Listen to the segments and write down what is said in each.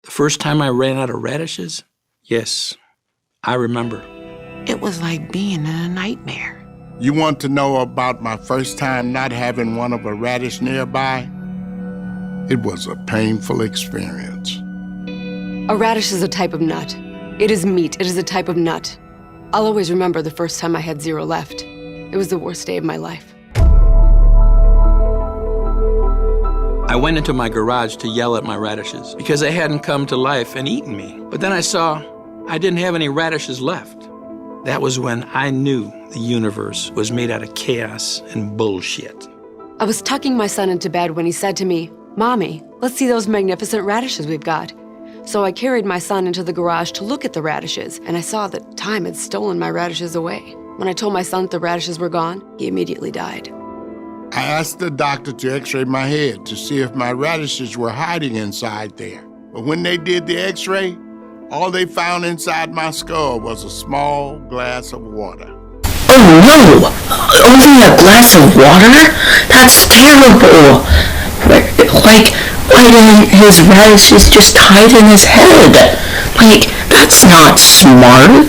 The first time I ran out of radishes, yes, I remember. It was like being in a nightmare. You want to know about my first time not having one of a radish nearby? It was a painful experience. A radish is a type of nut. It is meat. It is a type of nut. I'll always remember the first time I had 0 left. It was the worst day of my life. I went into my garage to yell at my radishes because they hadn't come to life and eaten me. But then I saw I didn't have any radishes left. That was when I knew the universe was made out of chaos and bullshit. I was tucking my son into bed when he said to me, "Mommy, let's see those magnificent radishes we've got." So I carried my son into the garage to look at the radishes, and I saw that time had stolen my radishes away. When I told my son that the radishes were gone, he immediately died. I asked the doctor to x-ray my head to see if my radishes were hiding inside there. But when they did the x-ray, all they found inside my skull was a small glass of water. Oh no! Only a glass of water? That's terrible! Like, why didn't his radishes just hide in his head? Like, that's not smart.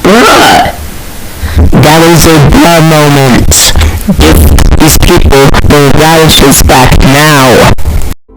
Bruh. That is a bruh moment. Give these people their radishes back now.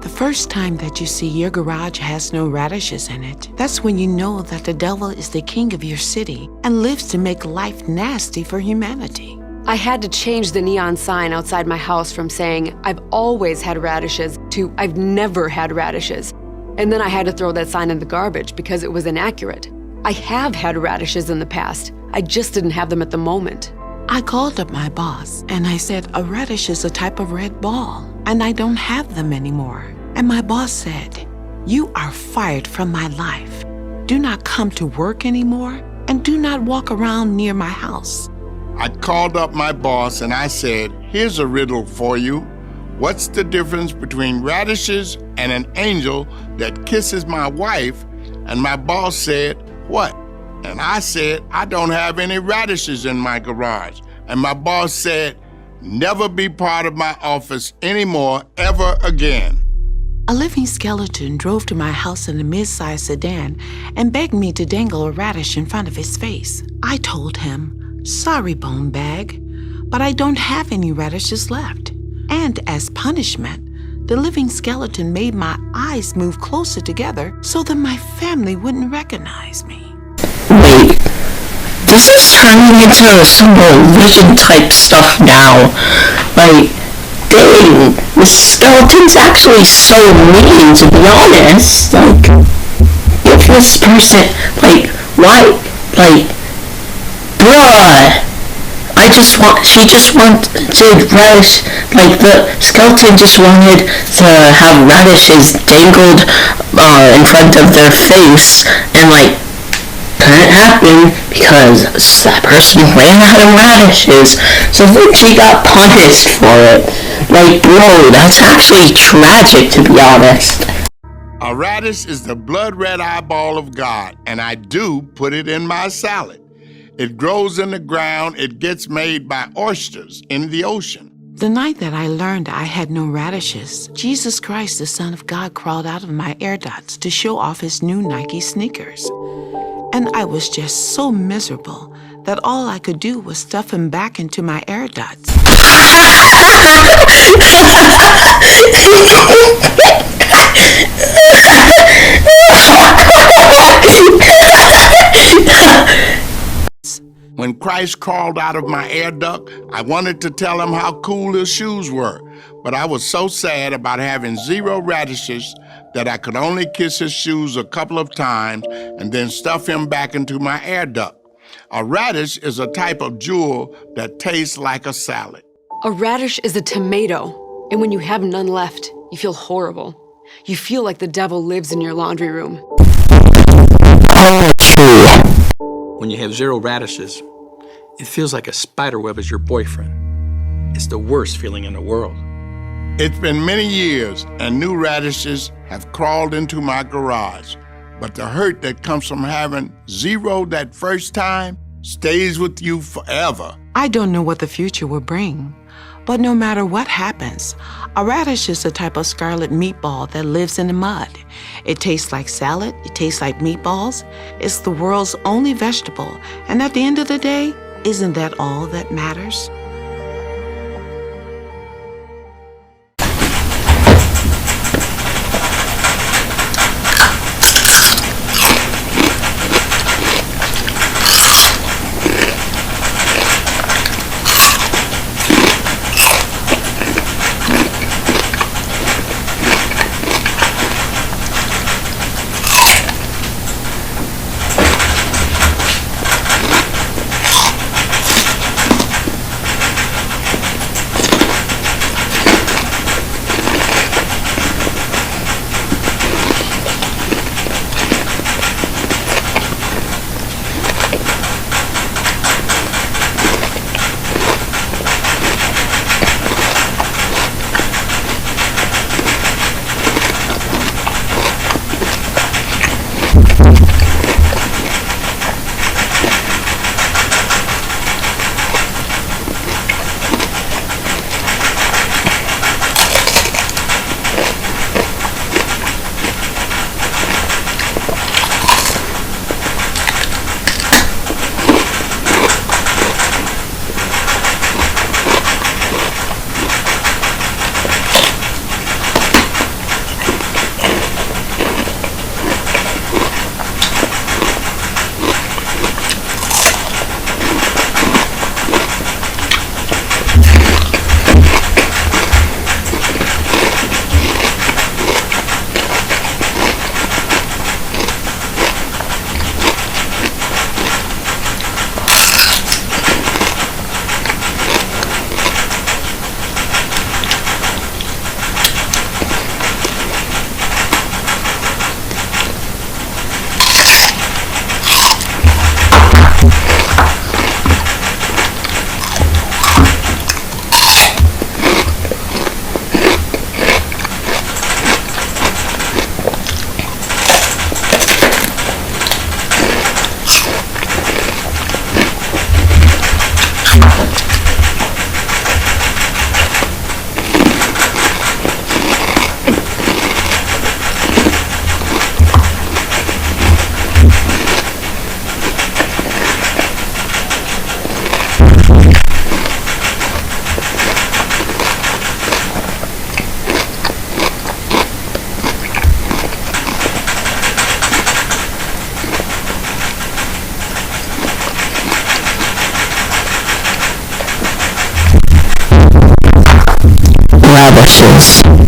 The first time that you see your garage has no radishes in it, that's when you know that the devil is the king of your city and lives to make life nasty for humanity. I had to change the neon sign outside my house from saying, "I've always had radishes," to "I've never had radishes." And then I had to throw that sign in the garbage because it was inaccurate. I have had radishes in the past. I just didn't have them at the moment. I called up my boss and I said, a radish is a type of red ball and I don't have them anymore. And my boss said, "You are fired from my life. Do not come to work anymore and do not walk around near my house." I called up my boss and I said, "Here's a riddle for you. What's the difference between radishes and an angel that kisses my wife?" And my boss said, "What?" And I said, "I don't have any radishes in my garage." And my boss said, "Never be part of my office anymore, ever again." A living skeleton drove to my house in a mid-sized sedan and begged me to dangle a radish in front of his face. I told him, "Sorry, bone bag, but I don't have any radishes left." And as punishment, the living skeleton made my eyes move closer together so that my family wouldn't recognize me. Wait, this is turning into some religion type stuff now. Like, dang, the skeleton's actually so mean, to be honest. Like, if this person, like, why, like, bruh, she just wanted radish, like, the skeleton just wanted to have radishes dangled, in front of their face, and, like, couldn't happen because that person ran out of radishes, so then she got punished for it. Like, bro, that's actually tragic, to be honest. A radish is the blood red eyeball of God, and I do put it in my salad. It grows in the ground. It gets made by oysters in the ocean. The night that I learned I had no radishes, Jesus Christ, the Son of God, crawled out of my air dots to show off his new Nike sneakers. And I was just so miserable that all I could do was stuff him back into my air dots. When Christ crawled out of my air duct, I wanted to tell him how cool his shoes were, but I was so sad about having 0 radishes that I could only kiss his shoes a couple of times and then stuff him back into my air duct. A radish is a type of jewel that tastes like a salad. A radish is a tomato, and when you have none left, you feel horrible. You feel like the devil lives in your laundry room. When you have 0 radishes, it feels like a spider web is your boyfriend. It's the worst feeling in the world. It's been many years, and new radishes have crawled into my garage. But the hurt that comes from having 0 that first time stays with you forever. I don't know what the future will bring, but no matter what happens, A radish is a type of scarlet meatball that lives in the mud. It tastes like salad, it tastes like meatballs. It's the world's only vegetable, and at the end of the day, isn't that all that matters? Radishes.